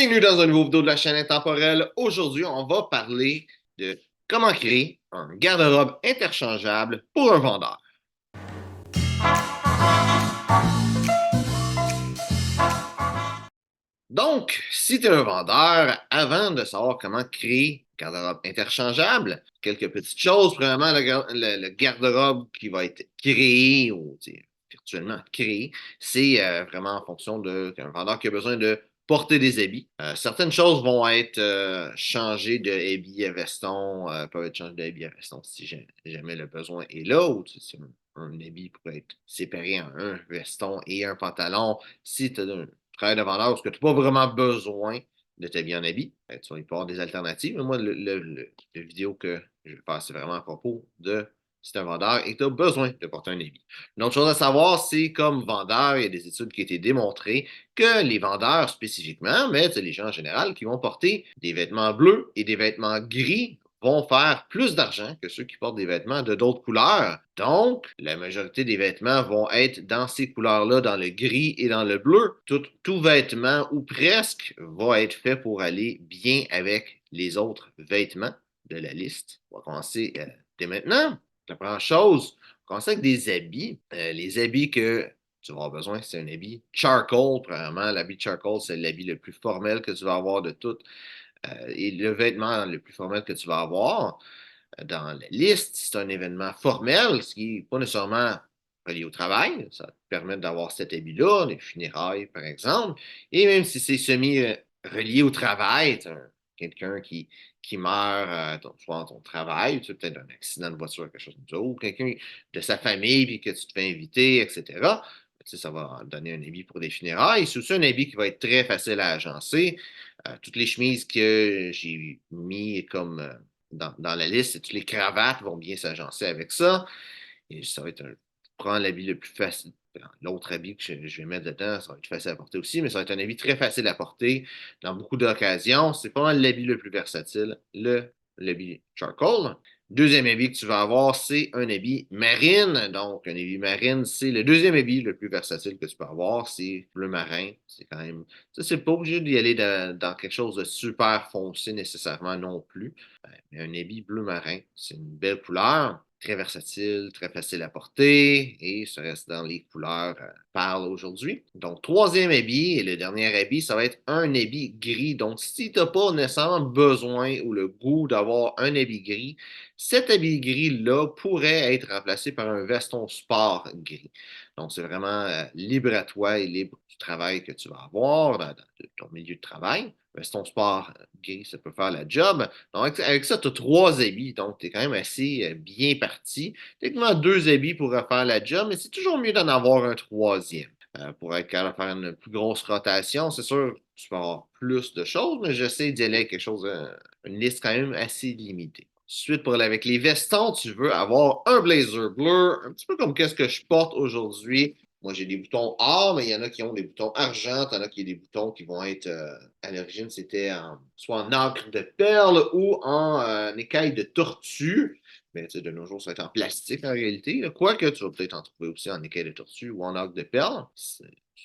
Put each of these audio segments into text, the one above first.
Bienvenue dans un nouveau vidéo de la chaîne Intemporelle. Aujourd'hui, on va parler de comment créer un garde-robe interchangeable pour un vendeur. Donc, si tu es un vendeur, avant de savoir comment créer un garde-robe interchangeable, quelques petites choses. Premièrement, le garde-robe qui va être créé ou virtuellement créé, c'est vraiment en fonction d'un vendeur qui a besoin de porter des habits. Certaines choses vont être changées de habits à veston, peuvent être changées de habits à veston si jamais le besoin est là, ou si un habit pourrait être séparé en un veston et un pantalon. Si tu as un travail de vendeur parce que tu n'as pas vraiment besoin de t'habiller en habit. Tu vas y avoir des alternatives. Mais moi, le vidéo que je vais faire, c'est vraiment à propos de si tu es un vendeur et que tu as besoin de porter un habit. Une autre chose à savoir, c'est comme vendeur, il y a des études qui ont été démontrées que les vendeurs spécifiquement, mais les gens en général, qui vont porter des vêtements bleus et des vêtements gris vont faire plus d'argent que ceux qui portent des vêtements de d'autres couleurs. Donc, la majorité des vêtements vont être dans ces couleurs-là, dans le gris et dans le bleu. Tout vêtement, ou presque, va être fait pour aller bien avec les autres vêtements de la liste. On va commencer dès maintenant. La première chose, on commence avec des habits. Les habits que tu vas avoir besoin, c'est un habit charcoal. Premièrement, l'habit charcoal, c'est l'habit le plus formel que tu vas avoir de tout et le vêtement le plus formel que tu vas avoir dans la liste. C'est un événement formel, ce qui n'est pas nécessairement relié au travail. Ça te permet d'avoir cet habit-là, des funérailles, par exemple. Et même si c'est semi-relié au travail, quelqu'un qui meurt, soit dans ton travail, tu sais, peut-être un accident de voiture, quelque chose comme ça, ou quelqu'un de sa famille, puis que tu te fais inviter, etc. Tu sais, ça va donner un habit pour des funérailles. C'est aussi un habit qui va être très facile à agencer. Toutes les chemises que j'ai mis comme dans la liste, toutes les cravates vont bien s'agencer avec ça. Et ça va être prends l'habit le plus facile. L'autre habit que je vais mettre dedans, ça va être facile à porter aussi, mais ça va être un habit très facile à porter dans beaucoup d'occasions. C'est pas mal l'habit le plus versatile, l'habit charcoal. Deuxième habit que tu vas avoir, c'est un habit marine. Donc, un habit marine, c'est le deuxième habit le plus versatile que tu peux avoir. C'est bleu marin. C'est quand même. Ça, c'est pas obligé d'y aller dans quelque chose de super foncé nécessairement non plus. Mais un habit bleu marin, c'est une belle couleur, très versatile, très facile à porter et ça reste dans les couleurs pâles aujourd'hui. Donc, troisième habit et le dernier habit, ça va être un habit gris. Donc, si tu n'as pas nécessairement besoin ou le goût d'avoir un habit gris, cet habit gris-là pourrait être remplacé par un veston sport gris. Donc, c'est vraiment libre à toi et libre du travail que tu vas avoir dans ton milieu de travail. Veston sport gris, ça peut faire la job. Donc, avec ça, tu as trois habits. Donc, tu es quand même assez bien parti. Techniquement, deux habits pourraient faire la job, mais c'est toujours mieux d'en avoir un troisième. Pour être capable de faire une plus grosse rotation, c'est sûr, tu peux avoir plus de choses, mais j'essaie d'y aller avec quelque chose, une liste quand même assez limitée. Ensuite, pour aller avec les vestons, tu veux avoir un blazer bleu, un petit peu comme qu'est-ce que je porte aujourd'hui. Moi, j'ai des boutons or, mais il y en a qui ont des boutons argent, il y en a qui ont des boutons qui vont être, à l'origine, c'était soit en encre de perle ou en écaille de tortue. Mais tu sais, de nos jours, ça va être en plastique en réalité. Là. Quoique tu vas peut-être en trouver aussi en écaille de tortue ou en encre de perle.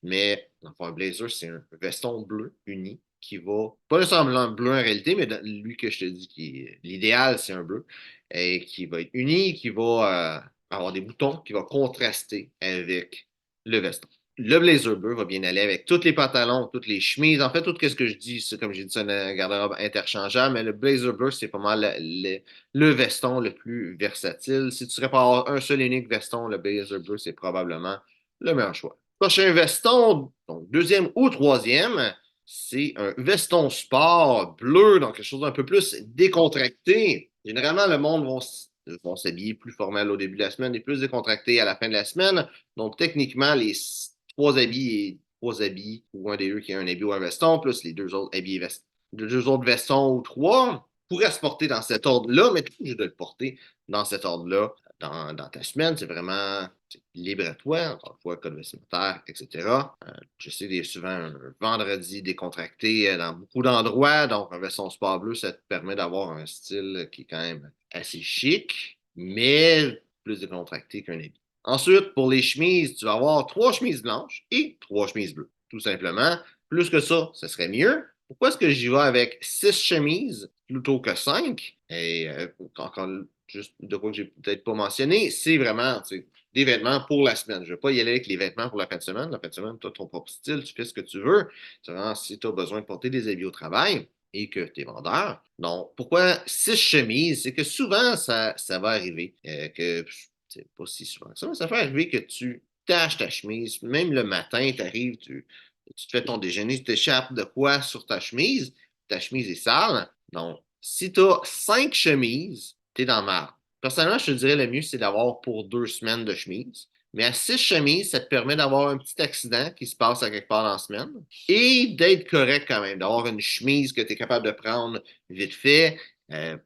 Mais dans un blazer, c'est un veston bleu uni qui va, pas nécessairement bleu en réalité, mais lui que je te dis qui est l'idéal, c'est un bleu, et qui va être uni, qui va avoir des boutons, qui va contraster avec le veston. Le blazer bleu va bien aller avec tous les pantalons, toutes les chemises. En fait, tout ce que je dis, c'est comme j'ai dit, c'est un garde-robe interchangeable, mais le blazer bleu, c'est pas mal le veston le plus versatile. Si tu serais pas avoir un seul et unique veston, le blazer bleu, c'est probablement le meilleur choix. Prochain veston, donc deuxième ou troisième, c'est un veston sport bleu, donc quelque chose d'un peu plus décontracté. Généralement, le monde vont s'habiller plus formel au début de la semaine et plus décontracté à la fin de la semaine. Donc, techniquement, les trois habits, ou un des deux qui a un habit ou un veston, plus les deux autres habits et deux autres vestons ou trois, pourraient se porter dans cet ordre-là, mais tu es obligé de le porter dans cet ordre-là dans ta semaine. C'est vraiment libre à toi, encore une fois, code vestimentaire, etc. Je sais qu'il y a souvent un vendredi décontracté dans beaucoup d'endroits, donc un veston sport bleu, ça te permet d'avoir un style qui est quand même assez chic, mais plus décontracté qu'un habit. Ensuite, pour les chemises, tu vas avoir trois chemises blanches et trois chemises bleues, tout simplement. Plus que ça serait mieux. Pourquoi est-ce que j'y vais avec 6 chemises plutôt que 5? Et encore juste de quoi que j'ai peut-être pas mentionné, c'est vraiment des vêtements pour la semaine. Je ne vais pas y aller avec les vêtements pour la fin de semaine. La fin de semaine, tu as ton propre style, tu fais ce que tu veux. C'est vraiment si tu as besoin de porter des habits au travail et que tu es vendeur. Donc, pourquoi 6 chemises? C'est que souvent, ça va arriver que, c'est pas si souvent que ça, mais ça peut arriver que tu tâches ta chemise, même le matin, tu arrives, tu te fais ton déjeuner, tu t'échappes de quoi sur ta chemise est sale. Donc, si tu as 5 chemises, tu es dans le marre. Personnellement, je te dirais le mieux, c'est d'avoir pour 2 semaines de chemise. Mais à 6 chemises, ça te permet d'avoir un petit accident qui se passe à quelque part dans la semaine et d'être correct quand même, d'avoir une chemise que tu es capable de prendre vite fait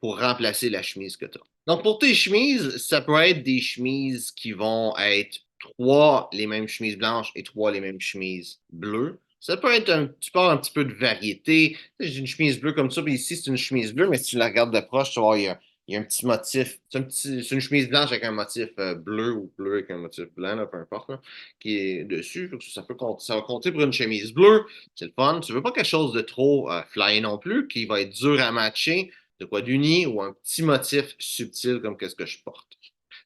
pour remplacer la chemise que tu as. Donc, pour tes chemises, ça peut être des chemises qui vont être 3 les mêmes chemises blanches et 3 les mêmes chemises bleues. Ça peut être tu peux avoir un petit peu de variété. J'ai une chemise bleue comme ça, puis ici, c'est une chemise bleue, mais si tu la regardes de proche, tu vois, il y a un petit motif. C'est une chemise blanche avec un motif bleu ou bleu avec un motif blanc, là, peu importe, là, qui est dessus. Ça va compter pour une chemise bleue. C'est le fun. Tu veux pas quelque chose de trop flyé non plus, qui va être dur à matcher, de quoi d'uni ou un petit motif subtil comme qu'est-ce que je porte.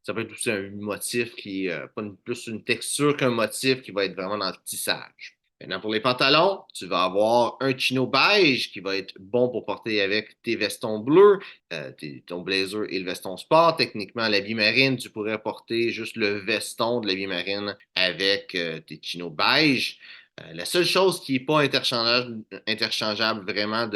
Ça peut être aussi un motif qui est pas plus une texture qu'un motif qui va être vraiment dans le tissage. Maintenant, pour les pantalons, tu vas avoir un chino beige qui va être bon pour porter avec tes vestons bleus, ton blazer et le veston sport. Techniquement, l'habit marine, tu pourrais porter juste le veston de l'habit marine avec tes chinos beige. La seule chose qui n'est pas interchangeable vraiment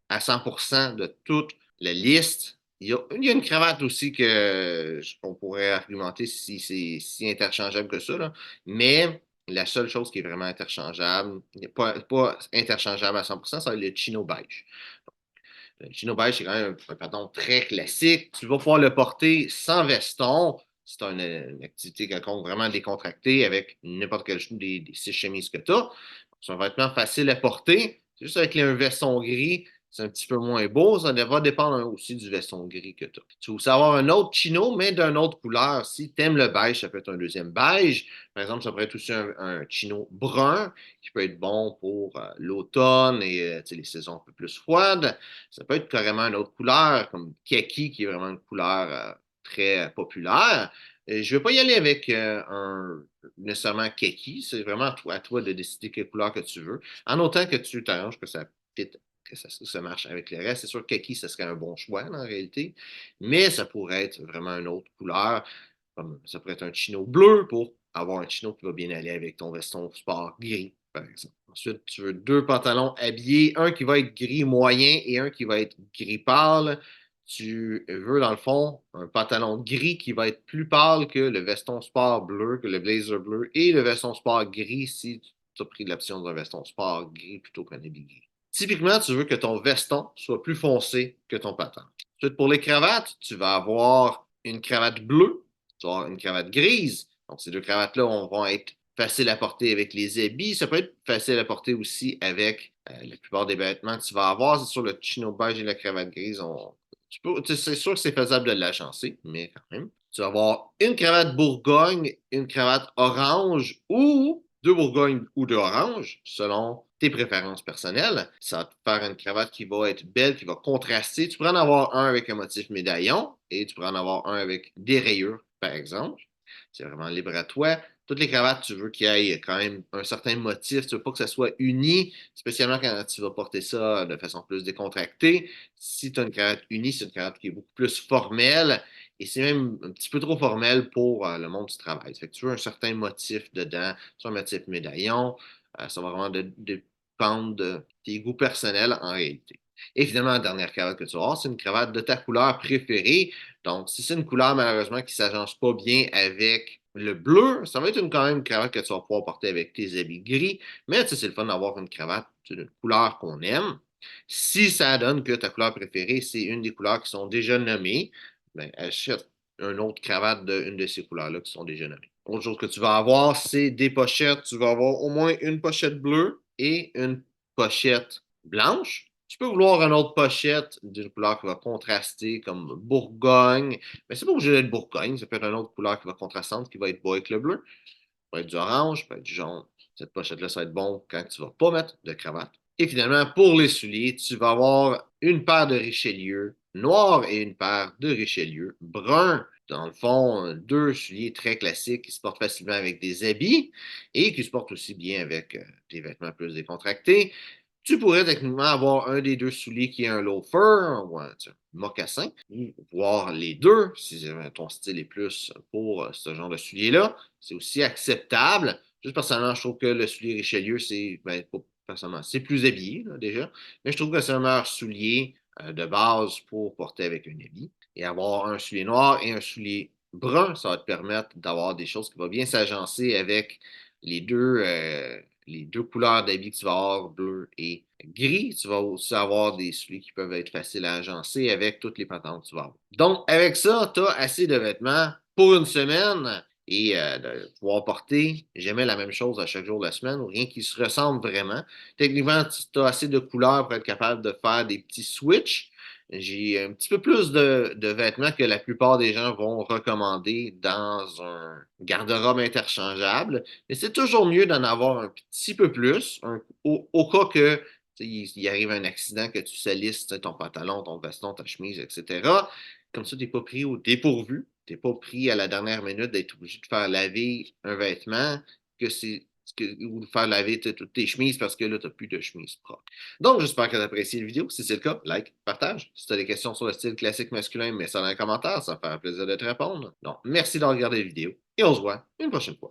à 100% de toute la liste, il y a une cravate aussi qu'on pourrait argumenter si c'est si interchangeable que ça, là. Mais la seule chose qui est vraiment interchangeable, pas interchangeable à 100%, c'est le chino beige. Le chino beige, c'est quand même un pantalon très classique. Tu vas pouvoir le porter sans veston. C'est une activité quelconque vraiment décontractée avec n'importe quel des 6 chemises que tu as. C'est un vêtement facile à porter. C'est juste avec un veston gris, c'est un petit peu moins beau. Ça va dépendre aussi du veston gris que tu as. Tu veux aussi avoir un autre chino, mais d'une autre couleur. Si tu aimes le beige, ça peut être un deuxième beige. Par exemple, ça pourrait être aussi un chino brun qui peut être bon pour l'automne et les saisons un peu plus froides. Ça peut être carrément une autre couleur, comme kaki, qui est vraiment une couleur très populaire. Je ne vais pas y aller avec nécessairement kaki. C'est vraiment à toi de décider quelle couleur que tu veux. En autant que tu t'arranges que ça fit, que ça marche avec le reste. C'est sûr que kaki, ce serait un bon choix en réalité. Mais ça pourrait être vraiment une autre couleur. Comme ça pourrait être un chino bleu pour avoir un chino qui va bien aller avec ton veston sport gris, par exemple. Ensuite, tu veux 2 pantalons habillés, un qui va être gris moyen et un qui va être gris pâle. Tu veux, dans le fond, un pantalon gris qui va être plus pâle que le veston sport bleu, que le blazer bleu et le veston sport gris si tu as pris l'option d'un veston sport gris plutôt qu'un habit gris. Typiquement, tu veux que ton veston soit plus foncé que ton pantalon. Ensuite, pour les cravates, tu vas avoir une cravate bleue, tu vas avoir une cravate grise. Donc, ces 2 cravates-là vont être faciles à porter avec les habits. Ça peut être facile à porter aussi avec la plupart des vêtements que tu vas avoir. C'est sûr, le chino beige et la cravate grise, c'est sûr que c'est faisable de l'agencer, mais quand même. Tu vas avoir une cravate bourgogne, une cravate orange ou 2 bourgognes ou 2 oranges, selon tes préférences personnelles. Ça va te faire une cravate qui va être belle, qui va contraster. Tu pourrais en avoir un avec un motif médaillon et tu pourrais en avoir un avec des rayures, par exemple. C'est vraiment libre à toi. Toutes les cravates, tu veux qu'il y ait quand même un certain motif. Tu veux pas que ça soit uni, spécialement quand tu vas porter ça de façon plus décontractée. Si tu as une cravate unie, c'est une cravate qui est beaucoup plus formelle et c'est même un petit peu trop formel pour le monde du travail. Fait que tu veux un certain motif dedans, soit un motif médaillon. Ça va vraiment dépendre de tes goûts personnels en réalité. Et finalement, la dernière cravate que tu vas avoir, c'est une cravate de ta couleur préférée. Donc, si c'est une couleur malheureusement qui ne s'agence pas bien avec le bleu, ça va être quand même une cravate que tu vas pouvoir porter avec tes habits gris. Mais tu sais, c'est le fun d'avoir une cravate d'une couleur qu'on aime. Si ça donne que ta couleur préférée, c'est une des couleurs qui sont déjà nommées, ben, achète une autre cravate d'une de ces couleurs-là qui sont déjà nommées. Autre chose que tu vas avoir, c'est des pochettes. Tu vas avoir au moins une pochette bleue et une pochette blanche. Tu peux vouloir une autre pochette d'une couleur qui va contraster comme Bourgogne. Mais c'est pas obligé d'être Bourgogne. Ça peut être une autre couleur qui va contrastante, qui va être beau avec le bleu. Ça peut être du orange, ça peut être du jaune. Cette pochette-là, ça va être bon quand tu ne vas pas mettre de cravate. Et finalement, pour les souliers, tu vas avoir une paire de Richelieu noir et une paire de Richelieu brun. Dans le fond, deux souliers très classiques qui se portent facilement avec des habits et qui se portent aussi bien avec des vêtements plus décontractés. Tu pourrais techniquement avoir un des deux souliers qui est un loafer ou un mocassin, ou voir les deux si ton style est plus pour ce genre de soulier-là. C'est aussi acceptable. Juste personnellement, je trouve que le soulier Richelieu, c'est personnellement, c'est plus habillé là, déjà, mais je trouve que c'est un meilleur soulier de base pour porter avec un habit. Et avoir un soulier noir et un soulier brun, ça va te permettre d'avoir des choses qui vont bien s'agencer avec les deux, les deux couleurs d'habits que tu vas avoir, bleu et gris. Tu vas aussi avoir des souliers qui peuvent être faciles à agencer avec toutes les patentes que tu vas avoir. Donc, avec ça, tu as assez de vêtements pour une semaine et de pouvoir porter jamais la même chose à chaque jour de la semaine ou rien qui se ressemble vraiment. Techniquement, tu as assez de couleurs pour être capable de faire des petits switches. J'ai un petit peu plus de vêtements que la plupart des gens vont recommander dans un garde-robe interchangeable, mais c'est toujours mieux d'en avoir un petit peu plus au cas que il arrive un accident, que tu salisses ton pantalon, ton veston, ta chemise, etc. Comme ça, tu n'es pas pris au dépourvu, tu n'es pas pris à la dernière minute d'être obligé de faire laver un vêtement, que c'est ou de faire laver toutes tes chemises parce que là, tu n'as plus de chemise propre. Donc, j'espère que tu as apprécié la vidéo. Si c'est le cas, like, partage. Si tu as des questions sur le style classique masculin, mets ça dans les commentaires. Ça me fait un plaisir de te répondre. Donc, merci d'avoir regardé la vidéo et on se voit une prochaine fois.